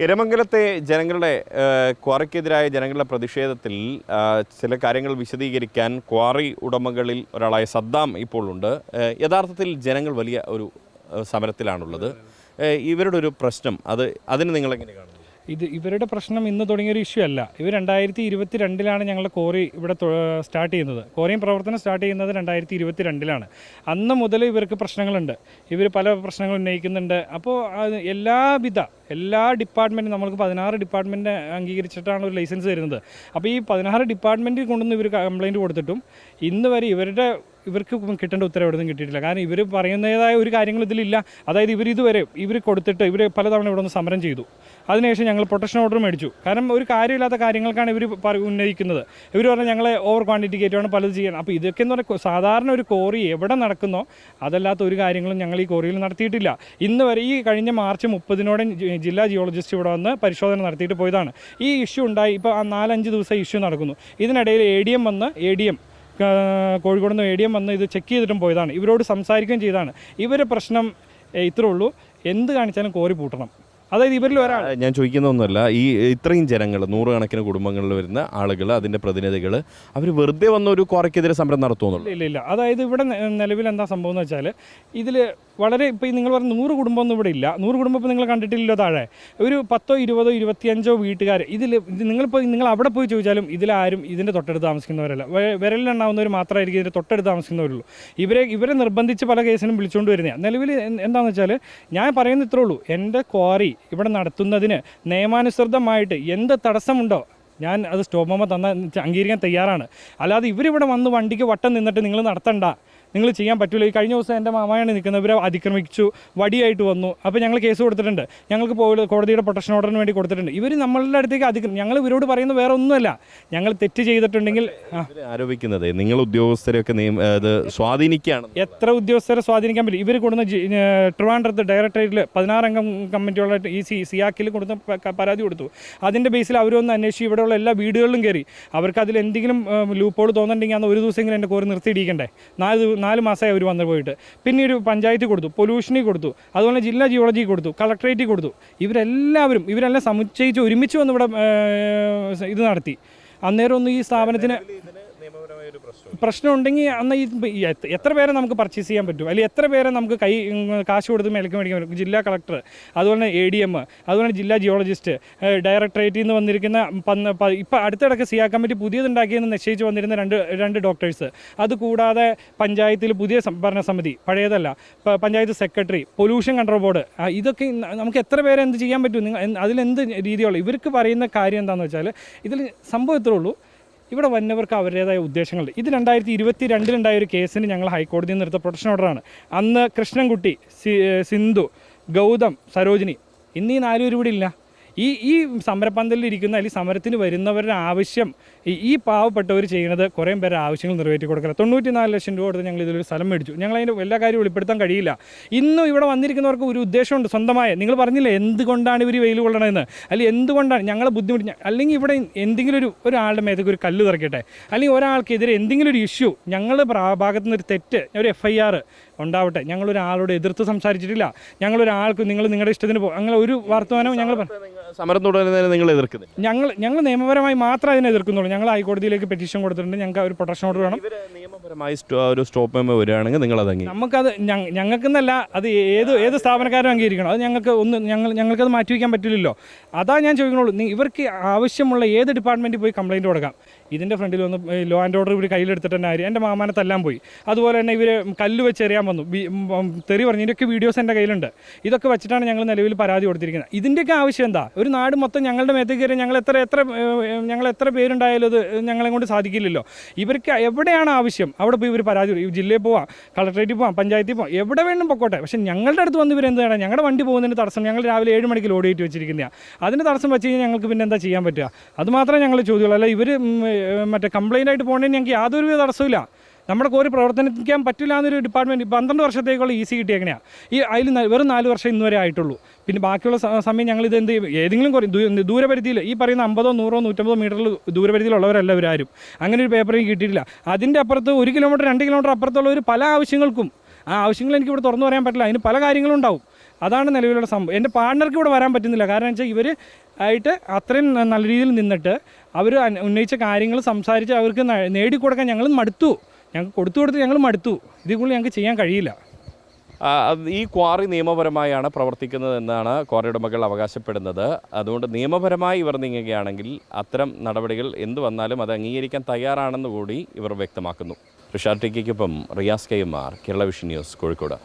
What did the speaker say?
എരമംഗലത്തെ ജനങ്ങളുടെ ക്വാറിക്കെതിരായ ജനങ്ങളുടെ പ്രതിഷേധത്തിൽ ചില കാര്യങ്ങൾ വിശദീകരിക്കാൻ ക്വാറി ഉടമകളിൽ ഒരാളായ സദ്ദാം ഇപ്പോൾ ഉണ്ട്. യഥാർത്ഥത്തിൽ ജനങ്ങൾ വലിയ ഒരു സമരത്തിലാണുള്ളത്. ഇവരുടെ ഒരു പ്രശ്നം അതിന് നിങ്ങളെങ്ങനെ കാണുന്നു? ഇവരുടെ പ്രശ്നം ഇന്ന് തുടങ്ങിയൊരു ഇഷ്യൂ അല്ല. ഇവർ 2022 ഞങ്ങളുടെ കോറി ഇവിടെ സ്റ്റാർട്ട് ചെയ്യുന്നത്. കോറിയും പ്രവർത്തനം സ്റ്റാർട്ട് ചെയ്യുന്നത് 2022 അന്ന് മുതൽ ഇവർക്ക് പ്രശ്നങ്ങളുണ്ട്. ഇവർ പല പ്രശ്നങ്ങൾ ഉന്നയിക്കുന്നുണ്ട്. അപ്പോൾ എല്ലാ ഡിപ്പാർട്ട്മെൻറ്റും നമ്മൾക്ക് 16 ഡിപ്പാർട്ട്മെൻറ്റ് അംഗീകരിച്ചിട്ടാണ് ഒരു ലൈസൻസ് തരുന്നത്. അപ്പോൾ ഈ 16 ഡിപ്പാർട്ട്മെൻറ്റിൽ കൊണ്ടുവന്ന് ഇവർ കംപ്ലയിൻറ്റ് കൊടുത്തിട്ടും ഇന്ന് വരെ ഇവർക്ക് കിട്ടേണ്ട ഉത്തരവൊന്നും കിട്ടിയിട്ടില്ല. കാരണം ഇവർ പറയുന്നതായ ഒരു കാര്യങ്ങൾ ഇതിലില്ല. അതായത് ഇവർ കൊടുത്തിട്ട് ഇവർ പലതവണ ഇവിടെ നിന്ന് സമരം ചെയ്തു. അതിനുശേഷം ഞങ്ങൾ പ്രൊട്ടക്ഷൻ ഓർഡർ മേടിച്ചു. കാരണം ഒരു കാര്യമില്ലാത്ത കാര്യങ്ങൾക്കാണ് ഇവർ ഉന്നയിക്കുന്നത്. ഇവർ പറഞ്ഞാൽ ഞങ്ങളെ ഓവർ ക്വാണ്ടിറ്റി കയറ്റുവാണ് പലത് ചെയ്യണം. അപ്പോൾ ഇതൊക്കെ എന്ന് പറഞ്ഞാൽ സാധാരണ ഒരു കോറി എവിടെ നടക്കുന്നോ അതല്ലാത്ത ഒരു കാര്യങ്ങളും ഞങ്ങൾ ഈ കോറിയിൽ നടത്തിയിട്ടില്ല. ഇന്ന് വരെ ഈ കഴിഞ്ഞ മാർച്ച് 30 ജില്ലാ ജിയോളജിസ്റ്റ് ഇവിടെ വന്ന് പരിശോധന നടത്തിയിട്ട് പോയതാണ്. ഈ ഇഷ്യൂ ഉണ്ടായി. ഇപ്പോൾ 4-5 ദിവസം ഇഷ്യൂ നടക്കുന്നു. ഇതിനിടയിൽ ADM കോഴിക്കോട് നിന്ന് ADM വന്ന് ഇത് ചെക്ക് ചെയ്തിട്ടും പോയതാണ്. ഇവരോട് സംസാരിക്കുകയും ചെയ്തതാണ്. ഇവരുടെ പ്രശ്നം ഇത്രേ ഉള്ളൂ, എന്ത് കാണിച്ചാലും കോറി പൂട്ടണം. അതായത് ഇവരിൽ ഒരാൾ, ഞാൻ ചോദിക്കുന്നൊന്നുമല്ല, ഈ ഇത്രയും ജനങ്ങൾ, 100 കണക്കിന് കുടുംബങ്ങളിൽ വരുന്ന ആളുകൾ, അതിൻ്റെ പ്രതിനിധികൾ, അവർ വെറുതെ വന്ന ഒരു ക്വാറിക്കെതിരെ സമരം നടത്തുമെന്നുള്ളൂ? ഇല്ല. അതായത് ഇവിടെ നിലവിൽ എന്താ സംഭവം എന്ന് വെച്ചാൽ ഇതിൽ വളരെ ഇപ്പോൾ നിങ്ങൾ പറഞ്ഞ 100 കുടുംബമൊന്നും ഇവിടെ ഇല്ല. 100 കുടുംബം ഇപ്പോൾ നിങ്ങൾ കണ്ടിട്ടില്ലല്ലോ. താഴെ ഒരു 10, 20, 25 വീട്ടുകാർ നിങ്ങൾ അവിടെ പോയി ചോദിച്ചാലും ഇതിലാരും ഇതിൻ്റെ തൊട്ടടുത്ത് താമസിക്കുന്നവരല്ല. വിരലിലെണ്ണാവുന്നവർ മാത്രമായിരിക്കും ഇതിൻ്റെ തൊട്ടടുത്ത് താമസിക്കുന്നവരുള്ളൂ. ഇവരെ നിർബന്ധിച്ച് പല കേസിനും വിളിച്ചുകൊണ്ട് വരുന്നതാണ്. നിലവിൽ എന്താണെന്ന് വെച്ചാൽ ഞാൻ പറയുന്ന ഇത്രേ ഉള്ളൂ, എൻ്റെ ക്വാറി ഇവിടെ നടത്തുന്നതിന് നിയമാനുസൃതമായിട്ട് എന്ത് തടസ്സമുണ്ടോ ഞാൻ അത് സ്റ്റോപ്പ് മെമ്മോ അംഗീകരിക്കാൻ തയ്യാറാണ്. അല്ലാതെ ഇവരിവിടെ വന്ന് വണ്ടിക്ക് വട്ടം നിന്നിട്ട് നിങ്ങൾ നടത്തണ്ട, നിങ്ങൾ ചെയ്യാൻ പറ്റില്ല. ഈ കഴിഞ്ഞ ദിവസം എൻ്റെ മാമയാണ് നിൽക്കുന്നത്, ഇവരെ അതിക്രമിച്ചു, വടിയായിട്ട് വന്നു. അപ്പോൾ ഞങ്ങൾ കേസ് കൊടുത്തിട്ടുണ്ട്. ഞങ്ങൾക്ക് കോടതിയുടെ പ്രൊട്ടക്ഷൻ ഓർഡറിന് വേണ്ടി കൊടുത്തിട്ടുണ്ട്. ഇവർ നമ്മളുടെ അടുത്തേക്ക് ഞങ്ങൾ ഇവരോട് പറയുന്നത് വേറെ ഒന്നുമല്ല, ഞങ്ങൾ തെറ്റ് ചെയ്തിട്ടുണ്ടെങ്കിൽ ആരോപിക്കുന്നത് നിങ്ങൾ ഉദ്യോഗസ്ഥരെയൊക്കെ സ്വാധീനിക്കുകയാണ്. എത്ര ഉദ്യോഗസ്ഥരെ സ്വാധീനിക്കാൻ പറ്റും? ഇവർ കൊടുന്ന ട്രിവാൻഡ്രത്ത് ഡയറക്ടറേറ്റിൽ 16 അംഗം കമ്മിറ്റിയുള്ള ഈ സിയാക്കിൽ കൊടുത്ത പരാതി കൊടുത്തു. അതിൻ്റെ ബേസിൽ അവരൊന്ന് അന്വേഷിച്ച് ഇവിടെയുള്ള എല്ലാ വീടുകളിലും കയറി. അവർക്ക് അതിൽ എന്തെങ്കിലും ലൂപ്പോൾ തോന്നുന്നുണ്ടെങ്കിൽ അന്ന് ഒരു ദിവസമെങ്കിലും എൻ്റെ കോറി നിർത്തിയിടിക്കണ്ടേ. 4 മാസമായി അവർ വന്നു പോയിട്ട്. പിന്നെ ഒരു പഞ്ചായത്ത് കൊടുത്തു, പൊല്യൂഷനിൽ കൊടുത്തു, അതുപോലെ ജില്ലാ ജിയോളജി കൊടുത്തു, കളക്ട്രേറ്റിൽ കൊടുത്തു. ഇവരെല്ലാം സമുച്ചയിച്ച് ഒരുമിച്ച് വന്ന് ഇവിടെ ഇത് നടത്തി. അന്നേരം ഒന്നും ഈ സ്ഥാപനത്തിന് പ്രശ്നം ഉണ്ടെങ്കിൽ അന്ന് ഈ എത്ര പേരെ നമുക്ക് പർച്ചേസ് ചെയ്യാൻ പറ്റും, അല്ലെങ്കിൽ എത്ര പേരെ നമുക്ക് കാശ് കൊടുത്ത് മേടിക്കാൻ പറ്റും? ജില്ലാ കളക്ടർ, അതുപോലെ ADM, അതുപോലെ ജില്ലാ ജിയോളജിസ്റ്റ്, ഡയറക്ടറേറ്റിൽ നിന്ന് വന്നിരിക്കുന്ന ഇപ്പോൾ അടുത്തിടയ്ക്ക് സിയാ കമ്മിറ്റി പുതിയതുണ്ടാക്കിയെന്ന് നിശ്ചയിച്ച് വന്നിരുന്ന രണ്ട് ഡോക്ടേഴ്സ്, അതുകൂടാതെ പഞ്ചായത്തിൽ പുതിയ ഭരണസമിതി, പഴയതല്ല, panchayat secretary, pollution control board, ഇതൊക്കെ നമുക്ക് എത്ര പേരെ എന്ത് ചെയ്യാൻ പറ്റും? അതിലെന്ത് രീതിയുള്ളൂ? ഇവർക്ക് പറയുന്ന കാര്യം എന്താണെന്ന് വെച്ചാൽ ഇതിൽ സംഭവം ഇത്രേ ഉള്ളൂ, ഇവിടെ വന്നവർക്ക് അവരുടേതായ ഉദ്ദേശങ്ങളുണ്ട്. ഇത് 2022 ഒരു കേസിന് ഞങ്ങൾ ഹൈക്കോടതിയിൽ നിന്ന് എടുത്ത പ്രൊട്ടക്ഷൻ ഓർഡറാണ്. അന്ന് കൃഷ്ണൻകുട്ടി, സിന്ധു, ഗൗതം, സരോജിനി, ഇന്ന് ഈ 4 പേര് ഇവിടെ ഇല്ല. ഈ സമരപ്പന്തലിലിരിക്കുന്ന അല്ലെങ്കിൽ സമരത്തിന് വരുന്നവരുടെ ആവശ്യം ഈ പാവപ്പെട്ടവർ ചെയ്യുന്നത് കുറേ പേരുടെ ആവശ്യങ്ങൾ നിറവേറ്റി കൊടുക്കില്ല. 94 ലക്ഷം രൂപ കൊടുത്ത് ഞങ്ങൾ ഇതിലൊരു സ്ഥലം മേടിച്ചു. ഞങ്ങൾ അതിൻ്റെ എല്ലാ കാര്യവും വെളിപ്പെടുത്താൻ കഴിയില്ല. ഇന്നും ഇവിടെ വന്നിരിക്കുന്നവർക്ക് ഒരു ഉദ്ദേശമുണ്ട് സ്വന്തമായ. നിങ്ങൾ പറഞ്ഞില്ലേ എന്തുകൊണ്ടാണ് ഇവർ വെയിൽ കൊള്ളണമെന്ന്, അല്ലെങ്കിൽ എന്തുകൊണ്ടാണ് ഞങ്ങളെ ബുദ്ധിമുട്ട്, അല്ലെങ്കിൽ ഇവിടെ എന്തെങ്കിലും ഒരാളുടെ മേത്തേക്ക് ഒരു കല്ല് നിറയ്ക്കട്ടെ, അല്ലെങ്കിൽ ഒരാൾക്കെതിരെ എന്തെങ്കിലും ഒരു ഇഷ്യൂ, ഞങ്ങളുടെ ഭാഗത്തു നിന്ന് ഒരു തെറ്റ്, ഒരു FIR ഉണ്ടാവട്ടെ. ഞങ്ങളൊരാളോട് എതിർത്ത് സംസാരിച്ചിട്ടില്ല. ഞങ്ങളൊരാൾക്ക് നിങ്ങളുടെ ഇഷ്ടത്തിന് അങ്ങനെ ഒരു വർത്തമാനവും ഞങ്ങൾ സമരം തുടരുന്നതിന് നിങ്ങൾ എതിർക്കുന്നില്ല. ഞങ്ങൾ നിയമപരമായി മാത്രമേ അതിനെ എതിർക്കുന്നുള്ളൂ. ഞങ്ങൾ ഹൈക്കോടതിയിലേക്ക് പെറ്റീഷൻ കൊടുത്തിട്ടുണ്ട്. ഞങ്ങൾക്ക് ഒരു പ്രൊട്ടക്ഷൻ ഓർഡർ വേണം. നിയമപരമായി ഒരു സ്റ്റോപ്പ് മെമ്മോ വരികയാണെങ്കിൽ നിങ്ങളത് നമുക്കത് ഞങ്ങൾക്കെന്നല്ല, അത് ഏത് സ്ഥാപനക്കാരും അംഗീകരിക്കണം. അത് ഞങ്ങൾക്കത് മാറ്റിവെക്കാൻ പറ്റില്ലല്ലോ. അതാ ഞാൻ ചോദിക്കുന്നുള്ളൂ. ഇവർക്ക് ആവശ്യമുള്ള ഏത് ഡിപ്പാർട്ട്മെൻറ്റിൽ പോയി കംപ്ലയിൻറ്റ് കൊടുക്കാം. ഇതിൻ്റെ ഫ്രണ്ടിൽ വന്ന് ലോ ആൻഡ് ഓർഡർ ഇവർ കയ്യിലെടുത്തിട്ട് തന്നെ ആര് എൻ്റെ മാമാനെ തല്ലാൻ പോയി. അതുപോലെ തന്നെ ഇവർ കല്ല് വെച്ച് എറിയാൻ വന്നു, തെറി പറഞ്ഞു. ഇതിൻ്റെയൊക്കെ വീഡിയോസ് എൻ്റെ കയ്യിലുണ്ട്. ഇതൊക്കെ വെച്ചിട്ടാണ് ഞങ്ങൾ നിലവിൽ പരാതി കൊടുത്തിരിക്കുന്നത്. ഇതിൻ്റെയൊക്കെ ആവശ്യം എന്താ? ഒരു നാട് മൊത്തം ഞങ്ങളുടെ മേത്തേക്ക് കയറി ഞങ്ങൾ എത്ര പേരുണ്ടായാലും അത് ഞങ്ങളെ കൊണ്ട് സാധിക്കില്ലല്ലോ. ഇവർക്ക് എവിടെയാണ് ആവശ്യം അവിടെ പോയി ഇവർ പരാതി, ജില്ലയിൽ പോവാം, കളക്ട്രേറ്റിൽ പോവാം, പഞ്ചായത്തിൽ പോവാം, എവിടെ വേണം പൊക്കോട്ടെ. പക്ഷേ ഞങ്ങളുടെ അടുത്ത് വന്ന് ഇവരെന്താണ്? ഞങ്ങളുടെ വണ്ടി പോകുന്നതിന് തടസ്സം. ഞങ്ങൾ രാവിലെ 7 മണിക്ക് ലോഡ് ചെയ്ത് വെച്ചിരിക്കുന്നതാണ്. അതിന് തടസ്സം വെച്ച് കഴിഞ്ഞാൽ ഞങ്ങൾക്ക് പിന്നെ എന്താ ചെയ്യാൻ പറ്റുക? അതുമാത്രമേ ഞങ്ങൾ ചോദ്യമുള്ളൂ. അല്ല ഇവർ മറ്റേ കംപ്ലയിൻ്റ് ആയിട്ട് പോകേണ്ടതിന് ഞങ്ങൾക്ക് യാതൊരു തടസ്സമില്ല. നമ്മുടെ കോറി പ്രവർത്തിക്കാൻ പറ്റില്ല എന്നൊരു ഡിപ്പാർട്ട്മെൻറ്റ് 12 വർഷത്തേക്കുള്ള EC കിട്ടിയേക്കണെയാണ്. അതിൽ വെറും 4 വർഷം ഇന്നുവരെ ആയിട്ടുള്ളൂ. പിന്നെ ബാക്കിയുള്ള സമയം ഞങ്ങളിത് എന്ത് ചെയ്യും? ഏതെങ്കിലും ദൂരപരിധിയിൽ ഈ പറയുന്ന 50, 100, 150 മീറ്ററിൽ ദൂരപരിധിയിലുള്ളവരല്ല ഇവരാരും. അങ്ങനെ ഒരു പേപ്പർ എനിക്ക് കിട്ടിയിട്ടില്ല. അതിൻ്റെ അപ്പുറത്ത് 1 കിലോമീറ്റർ 2 കിലോമീറ്റർ അപ്പുറത്തുള്ളവർ പല ആവശ്യങ്ങൾക്കും, ആ ആവശ്യങ്ങൾ എനിക്ക് ഇവിടെ തുറന്നു പറയാൻ പറ്റില്ല. അതിന് പല കാര്യങ്ങളും ഉണ്ടാവും. അതാണ് നിലവിലുള്ള സംഭവം. എൻ്റെ പാർട്ണർക്ക് ഇവിടെ വരാൻ പറ്റുന്നില്ല. കാരണം വെച്ചാൽ ഇവർ ആയിട്ട് അത്രയും നല്ല രീതിയിൽ നിന്നിട്ട് അവർ ഉന്നയിച്ച കാര്യങ്ങൾ സംസാരിച്ച് അവർക്ക് നേടിക്കൊടുക്കാൻ ഞങ്ങൾ മടുത്തു. ഞങ്ങൾക്ക് കൊടുത്ത് ഞങ്ങൾ മടുത്തു. ഇതിൽ കൂടുതൽ ഞങ്ങൾക്ക് ചെയ്യാൻ കഴിയില്ല. ഈ ക്വാറി നിയമപരമായാണ് പ്രവർത്തിക്കുന്നതെന്നാണ് ക്വാറി ഉടമകൾ അവകാശപ്പെടുന്നത്. അതുകൊണ്ട് നിയമപരമായി ഇവർ നീങ്ങുകയാണെങ്കിൽ അത്തരം നടപടികൾ എന്തു വന്നാലും അത് അംഗീകരിക്കാൻ തയ്യാറാണെന്ന് കൂടി ഇവർ വ്യക്തമാക്കുന്നു. റിഷാദ് ടിക്കിക്കൊപ്പം Riyas KMR, Kerala vision news, Kozhikode.